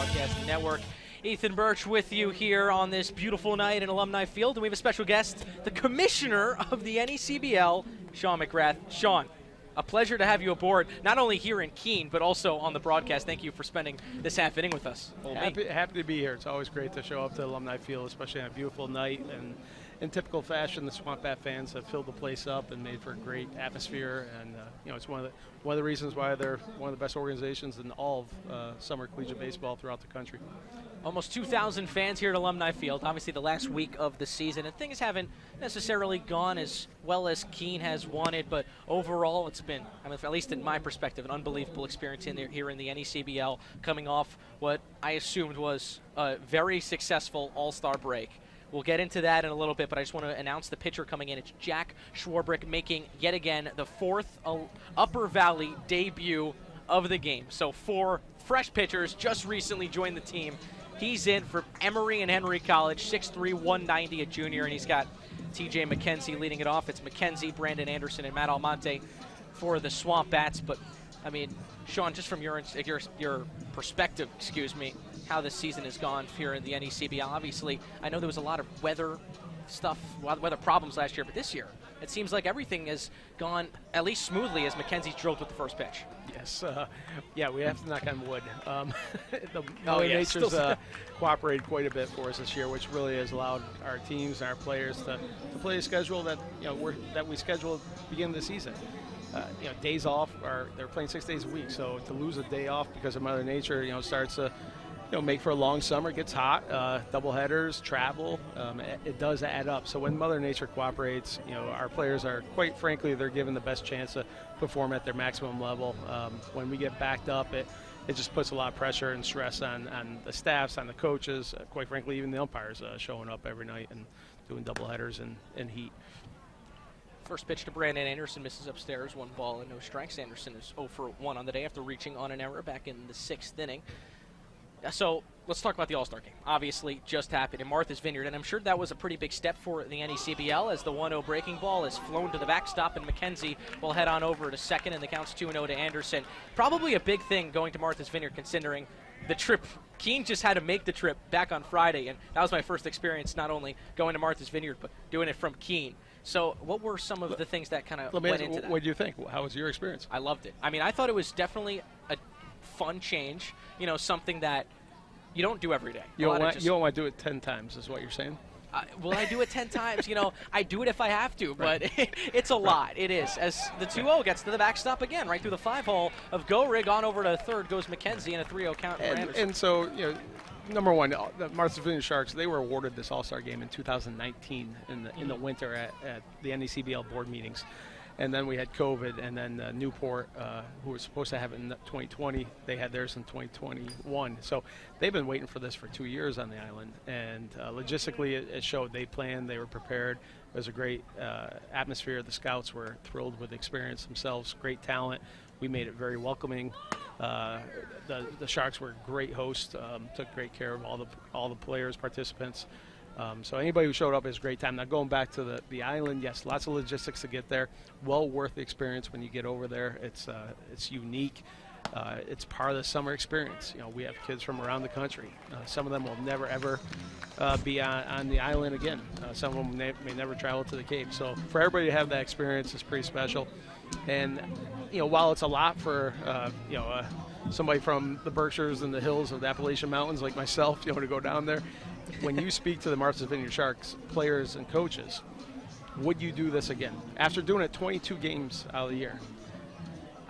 Broadcasting Network. Ethan Berch with you here on this beautiful night in Alumni Field. And we have a special guest, the Commissioner of the NECBL, Sean McGrath. Sean, a pleasure to have you aboard, not only here in Keene, but also on the broadcast. Thank you for spending this half inning with us. Happy to be here. It's always great to show up to Alumni Field, especially on a beautiful night. And in typical fashion, the SwampBat fans have filled the place up and made for a great atmosphere. And it's one of the reasons why they're one of the best organizations in all of summer collegiate baseball throughout the country. Almost 2,000 fans here at Alumni Field. Obviously, the last week of the season, and things haven't necessarily gone as well as Keene has wanted. But overall, it's been, at least in my perspective, an unbelievable experience here in the NECBL, coming off what I assumed was a very successful All-Star break. We'll get into that in a little bit, but I just want to announce the pitcher coming in. It's Jack Schwarbrick, making, yet again, the fourth Upper Valley debut of the game. So 4 fresh pitchers just recently joined the team. He's in for Emory and Henry College, 6'3", 190, a junior, and he's got TJ McKenzie leading it off. It's McKenzie, Brandon Anderson, and Matt Almonte for the SwampBats. But, Sean, just from your perspective, how this season has gone here in the NECBL. Obviously, I know there was a lot of weather problems last year, but this year it seems like everything has gone at least smoothly as McKenzie's drilled with the first pitch. Yes, we have to knock on wood. Mother Nature's cooperated quite a bit for us this year, which really has allowed our teams and our players to play a schedule that we scheduled at the beginning of the season. Days off they're playing 6 days a week, so to lose a day off because of Mother Nature, starts to make for a long summer. It gets hot, double headers, travel, it does add up. So when Mother Nature cooperates, our players are, quite frankly, they're given the best chance to perform at their maximum level. When we get backed up, it just puts a lot of pressure and stress on the staffs, on the coaches, quite frankly, even the umpires showing up every night and doing double headers and heat. First pitch to Brandon Anderson, misses upstairs, 1 ball and no strikes. Anderson is 0 for 1 on the day after reaching on an error back in the 6th inning. So let's talk about the All-Star game. Obviously, just happened in Martha's Vineyard, and I'm sure that was a pretty big step for the NECBL as the 1-0 breaking ball is flown to the backstop, and McKenzie will head on over to second, and the count's 2-0 to Anderson. Probably a big thing going to Martha's Vineyard considering the trip. Keene just had to make the trip back on Friday, and that was my first experience not only going to Martha's Vineyard, but doing it from Keene. So what were some of the things that kind of went into that? What did you think? How was your experience? I loved it. I thought it was definitely a fun change, something that you don't do every day. You don't want to do it 10 times is what you're saying? Will I do it 10 times? I do it if I have to, but it's a lot. It is. As the 2-0 gets to the backstop again, right through the 5-hole of Go-Rig, on over to third goes McKenzie, and a 3-0 count for Anderson. And so, number one, the Martha's Vineyard Sharks, they were awarded this All-Star game in 2019 in the winter at the NECBL board meetings. And then we had COVID, and then Newport, who was supposed to have it in 2020, they had theirs in 2021. So they've been waiting for this for 2 years on the island. And logistically, it showed. They planned, they were prepared. It was a great atmosphere. The scouts were thrilled with the experience themselves, great talent. We made it very welcoming. The Sharks were a great host, took great care of all the players, participants. So anybody who showed up is a great time. Now going back to the island, yes, lots of logistics to get there. Well worth the experience when you get over there. It's unique. It's part of the summer experience. We have kids from around the country. Some of them will never ever be on the island again. Some of them may never travel to the Cape. So for everybody to have that experience is pretty special. And while it's a lot for somebody from the Berkshires and the hills of the Appalachian Mountains like myself, to go down there. When you speak to the Martha's Vineyard Sharks players and coaches, would you do this again? After doing it 22 games out of the year,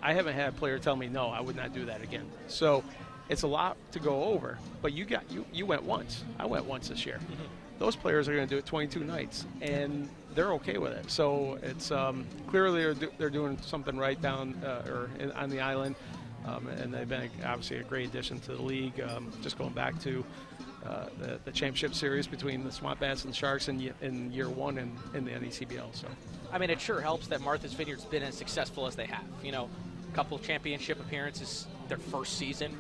I haven't had a player tell me, no, I would not do that again. So it's a lot to go over, but you went once. I went once this year. Mm-hmm. Those players are going to do it 22 nights, and they're okay with it. So it's clearly they're doing something right down on the island, and they've been obviously a great addition to the league. Just going back to the championship series between the SwampBats and the Sharks in year 1 in the NECBL. So, it sure helps that Martha's Vineyard's been as successful as they have. A couple championship appearances their first season.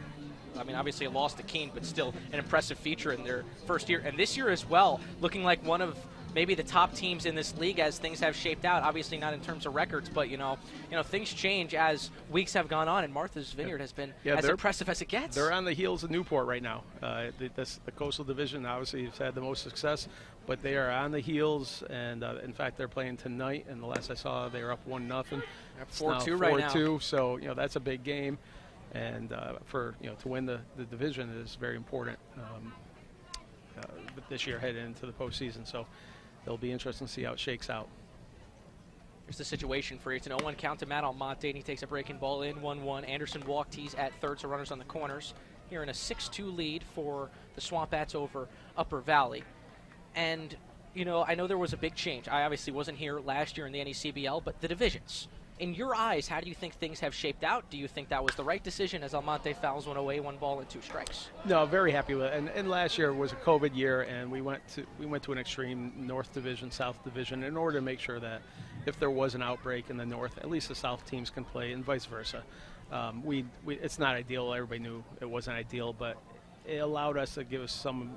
Obviously a loss to Keene, but still an impressive feature in their first year. And this year as well, looking like one of maybe the top teams in this league as things have shaped out. Obviously not in terms of records, but things change as weeks have gone on, and Martha's Vineyard has been as impressive as it gets. They're on the heels of Newport right now. The Coastal Division obviously has had the most success, but they are on the heels, and in fact they're playing tonight, and the last I saw they were up 1-0. 4-2 right now. 4-2, so that's a big game, and to win the division is very important this year heading into the postseason. So it'll be interesting to see how it shakes out. Here's the situation for you. It's an 0-1 count to Matt Almonte, and he takes a breaking ball in 1-1. Anderson walked. He's at third, so runners on the corners. Here in a 6-2 lead for the SwampBats over Upper Valley. And, I know there was a big change. I obviously wasn't here last year in the NECBL, but the divisions. In your eyes, how do you think things have shaped out? Do you think that was the right decision as Almonte fouls one away, 1 ball and 2 strikes? No, very happy with it. And last year was a COVID year, and we went to an extreme North Division, South Division in order to make sure that if there was an outbreak in the North, at least the South teams can play, and vice versa. It's not ideal. Everybody knew it wasn't ideal, but it allowed us to give us some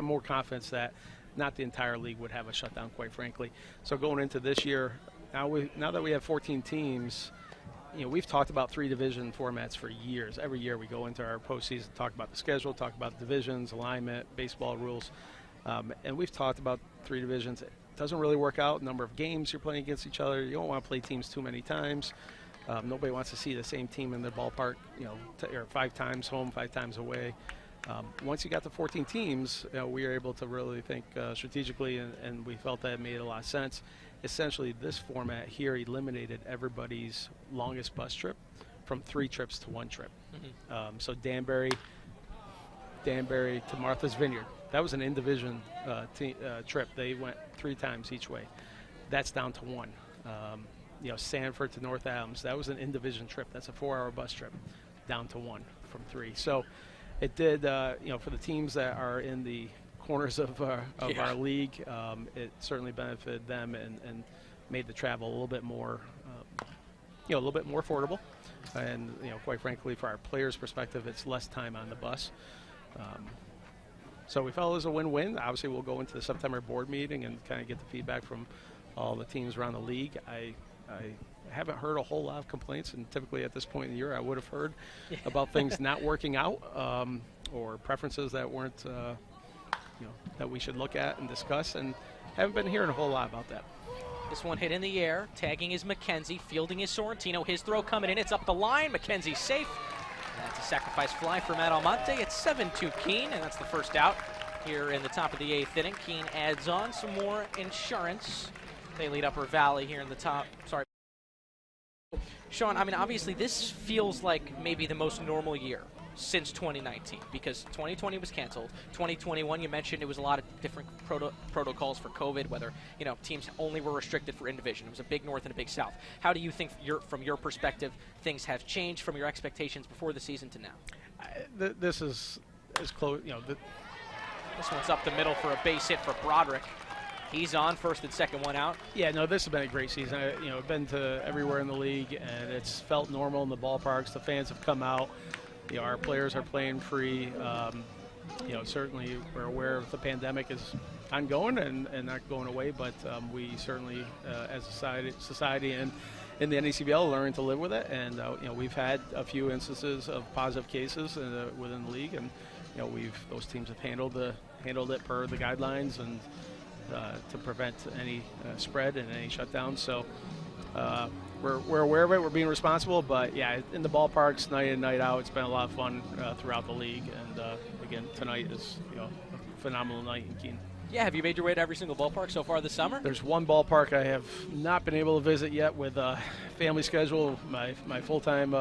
more confidence that not the entire league would have a shutdown, quite frankly. So going into this year, now that we have 14 teams, we've talked about 3 division formats for years. Every year we go into our postseason, talk about the schedule, talk about divisions, alignment, baseball rules, and we've talked about 3 divisions. It doesn't really work out. Number of games you're playing against each other. You don't want to play teams too many times. Nobody wants to see the same team in their ballpark, or 5 times home, 5 times away. Once you got to 14 teams, we were able to really think strategically, and we felt that it made a lot of sense. Essentially, this format here eliminated everybody's longest bus trip from 3 trips to 1 trip. Mm-hmm. So Danbury to Martha's Vineyard, that was an in-division trip. They went 3 times each way. That's down to 1. Sanford to North Adams, that was an in-division trip. That's a 4-hour bus trip, down to 1 from 3. So it did, for the teams that are in the corners of our league, it certainly benefited them and made the travel a little bit more, affordable. And quite frankly, for our players' perspective, it's less time on the bus. So we felt it was a win-win. Obviously, we'll go into the September board meeting and kind of get the feedback from all the teams around the league. I haven't heard a whole lot of complaints, and typically at this point in the year, I would have heard about things not working out or preferences that weren't. That we should look at and discuss, and haven't been hearing a whole lot about that. This one hit in the air. Tagging is McKenzie. Fielding is Sorrentino. His throw coming in. It's up the line. McKenzie's safe. And that's a sacrifice fly for Matt Almonte. It's 7-2 Keene, and that's the first out here in the top of the 8th inning. Keene adds on some more insurance. They lead Upper Valley here in the top. Sorry. Sean, obviously this feels like maybe the most normal year since 2019, because 2020 was canceled. 2021, you mentioned it was a lot of different protocols for COVID, whether teams only were restricted for in-division. It was a big North and a big South. How do you think, from your perspective, things have changed from your expectations before the season to now? This is as close. This one's up the middle for a base hit for Broderick. He's on, first and second, 1 out. Yeah, no, this has been a great season. I've been to everywhere in the league, and it's felt normal in the ballparks. The fans have come out. Our players are playing free. Certainly we're aware of the pandemic is ongoing and not going away, but we certainly, as a society and in the NECBL, learn to live with it. And we've had a few instances of positive cases within the league, and those teams have handled it per the guidelines and to prevent any spread and any shutdowns. So. We're aware of it. We're being responsible, but yeah, in the ballparks, night in, night out, it's been a lot of fun throughout the league. And again, tonight is a phenomenal night in Keene. Yeah, have you made your way to every single ballpark so far this summer? There's one ballpark I have not been able to visit yet with family schedule, my full-time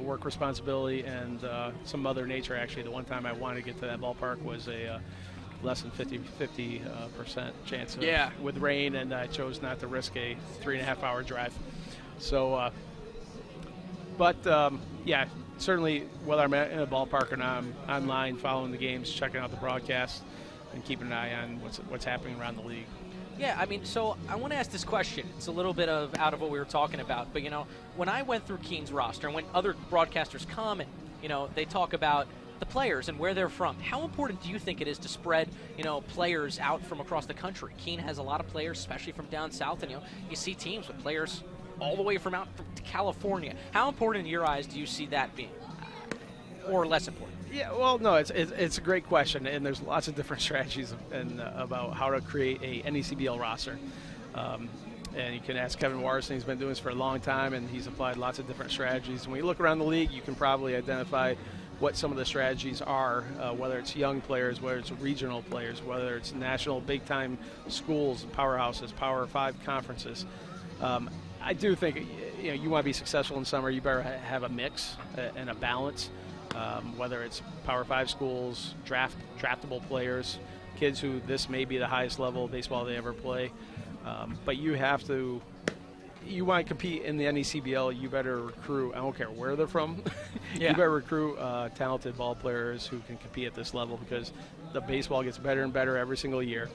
work responsibility, and some Mother Nature. Actually, the one time I wanted to get to that ballpark was a less than 50% chance with rain, and I chose not to risk a 3.5-hour drive. So, certainly whether I'm in a ballpark or not, I'm online following the games, checking out the broadcast, and keeping an eye on what's happening around the league. Yeah, so I want to ask this question. It's a little bit out of what we were talking about, but when I went through Keene's roster and when other broadcasters come and they talk about the players and where they're from, how important do you think it is to spread, players out from across the country? Keene has a lot of players, especially from down south, and you see teams with players all the way from out to California. How important in your eyes do you see that being, or less important? Yeah, well, no, it's a great question, and there's lots of different strategies about how to create a NECBL roster. And you can ask Kevin Warson. He's been doing this for a long time, and he's applied lots of different strategies. When you look around the league, you can probably identify what some of the strategies are, whether it's young players, whether it's regional players, whether it's national big-time schools, powerhouses, Power 5 conferences. I do think you want to be successful in summer, you better have a mix and a balance, whether it's Power 5 schools, draftable players, kids who this may be the highest level of baseball they ever play. But you want to compete in the NECBL, you better recruit, I don't care where they're from, Yeah. You better recruit talented ball players who can compete at this level, because the baseball gets better and better every single year.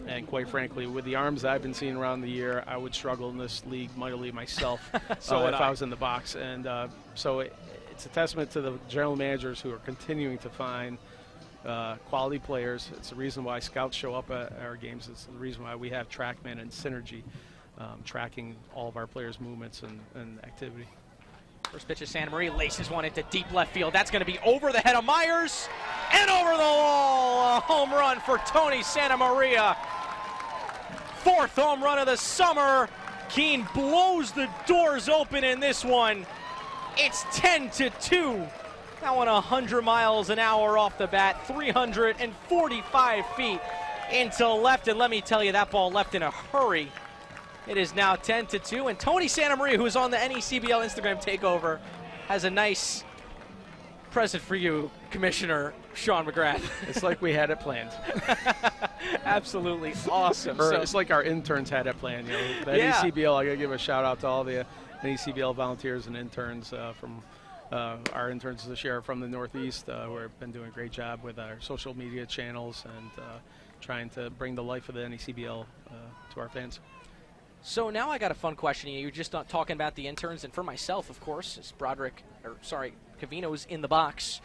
And quite frankly, with the arms I've been seeing around the year, I would struggle in this league mightily myself if I was in the box. And so it's a testament to the general managers who are continuing to find quality players. It's the reason why scouts show up at our games. It's the reason why we have TrackMan and Synergy tracking all of our players' movements and activity. First pitch of Santa Maria laces one into deep left field. That's going to be over the head of Myers and over the wall. A home run for Tony Santa Maria. Fourth home run of the summer. Keene blows the doors open in this one. It's 10-2. That one 100 miles an hour off the bat, 345 feet into left. And let me tell you, that ball left in a hurry. It is now 10-2, and Tony Santa Maria, who is on the NECBL Instagram takeover, has a nice present for you, Commissioner Sean McGrath. It's like we had it planned. Absolutely awesome. It's like our interns had it planned. The NECBL, I got to give a shout out to all the NECBL volunteers and interns from our interns this year from the Northeast, who have been doing a great job with our social media channels and trying to bring the life of the NECBL to our fans. So now I got a fun question. You're just not talking about the interns, and for myself, of course, as Cavino's in the box.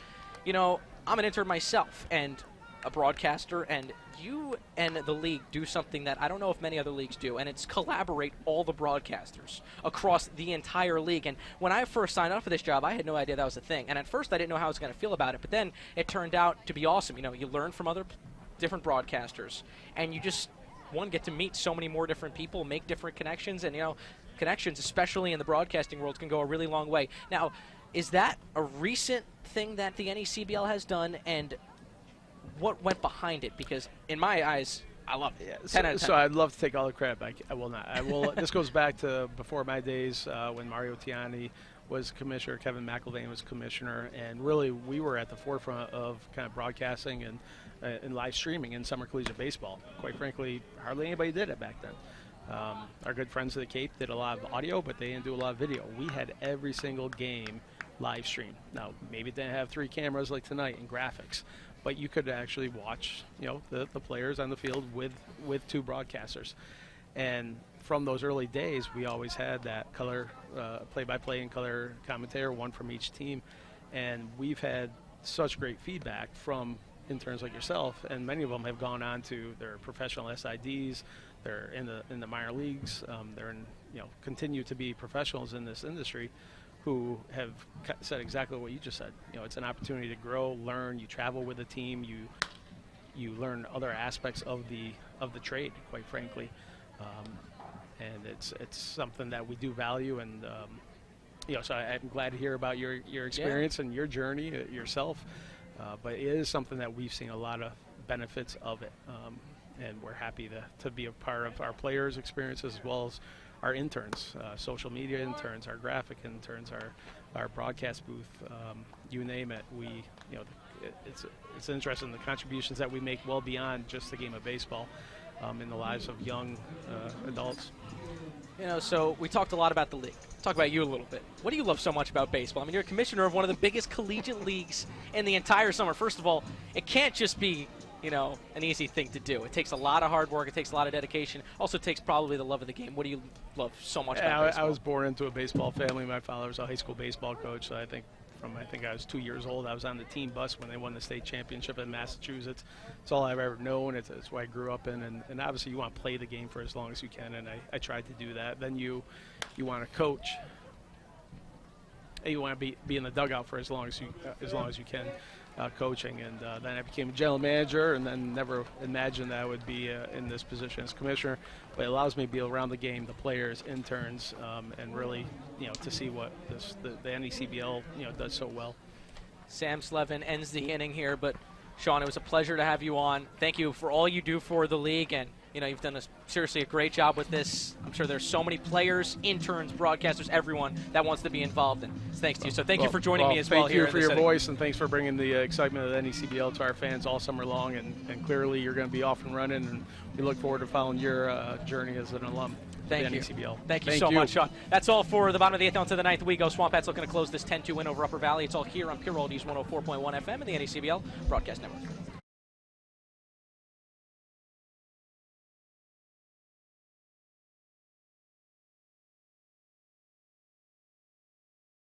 I'm an intern myself and a broadcaster, and you and the league do something that I don't know if many other leagues do, and it's collaborate all the broadcasters across the entire league. And when I first signed up for this job, I had no idea that was a thing. And at first, I didn't know how I was going to feel about it, but then it turned out to be awesome. You learn from other different broadcasters, and you just get to meet so many more different people, make different connections, and connections, especially in the broadcasting world, can go a really long way. Now, is that a recent thing that the NECBL has done, and what went behind it? Because in my eyes, I love it. 10 out of 10. So I'd love to take all the credit back. I will not. I will. This goes back to before my days when Mario Tiani was commissioner, Kevin McElvain was commissioner, and really we were at the forefront of kind of broadcasting and live streaming in summer collegiate baseball. Quite frankly, hardly anybody did it back then. Our good friends at the Cape did a lot of audio, but they didn't do a lot of video. We had every single game live streamed. Now, maybe it didn't have 3 cameras like tonight and graphics, but you could actually watch, the players on the field with 2 broadcasters. And from those early days, we always had that color play-by-play and color commentator, one from each team. And we've had such great feedback from interns like yourself, and many of them have gone on to their professional SIDs. They're in the minor leagues. They're continue to be professionals in this industry, who have said exactly what you just said. It's an opportunity to grow, learn. You travel with a team. You learn other aspects of the trade, quite frankly, and it's something that we do value. And so I'm glad to hear about your experience and your journey yourself. But it is something that we've seen a lot of benefits of it, and we're happy to be a part of our players' experiences as well as our interns, social media interns, our graphic interns, our broadcast booth, you name it. It's interesting, the contributions that we make well beyond just the game of baseball in the lives of young adults. So we talked a lot about the league. Talk about you a little bit. What do you love so much about baseball? I mean, you're a commissioner of one of the biggest collegiate leagues in the entire summer. First of all, it can't just be, an easy thing to do. It takes a lot of hard work. It takes a lot of dedication. Also takes probably the love of the game. What do you love so much about baseball? I was born into a baseball family. My father was a high school baseball coach, so I think from I think I was 2 years old. I was on the team bus when they won the state championship in Massachusetts. It's all I've ever known. It's what I grew up in, and obviously you want to play the game for as long as you can, and I tried to do that. Then you want to coach. You want to be in the dugout for as long as you can, coaching. And then I became a general manager, and then never imagined that I would be in this position as commissioner. But it allows me to be around the game, the players, interns, and really, to see what the NECBL does so well. Sam Slevin ends the inning here, but Sean, it was a pleasure to have you on. Thank you for all you do for the league, and you've done seriously a great job with this. I'm sure there's so many players, interns, broadcasters, everyone that wants to be involved, and it's thanks to you. So thank you for joining me as well here. Thank you for your voice, and thanks for bringing the excitement of the NECBL to our fans all summer long. And clearly, you're going to be off and running, and we look forward to following your journey as an alum. Thank of you. the NECBL. Thank you so much, Sean. That's all for the bottom of the 8th on to the 9th. We go. SwampBats looking to close this 10-2 win over Upper Valley. It's all here on Pure Oldies 104.1 FM and the NECBL Broadcast Network.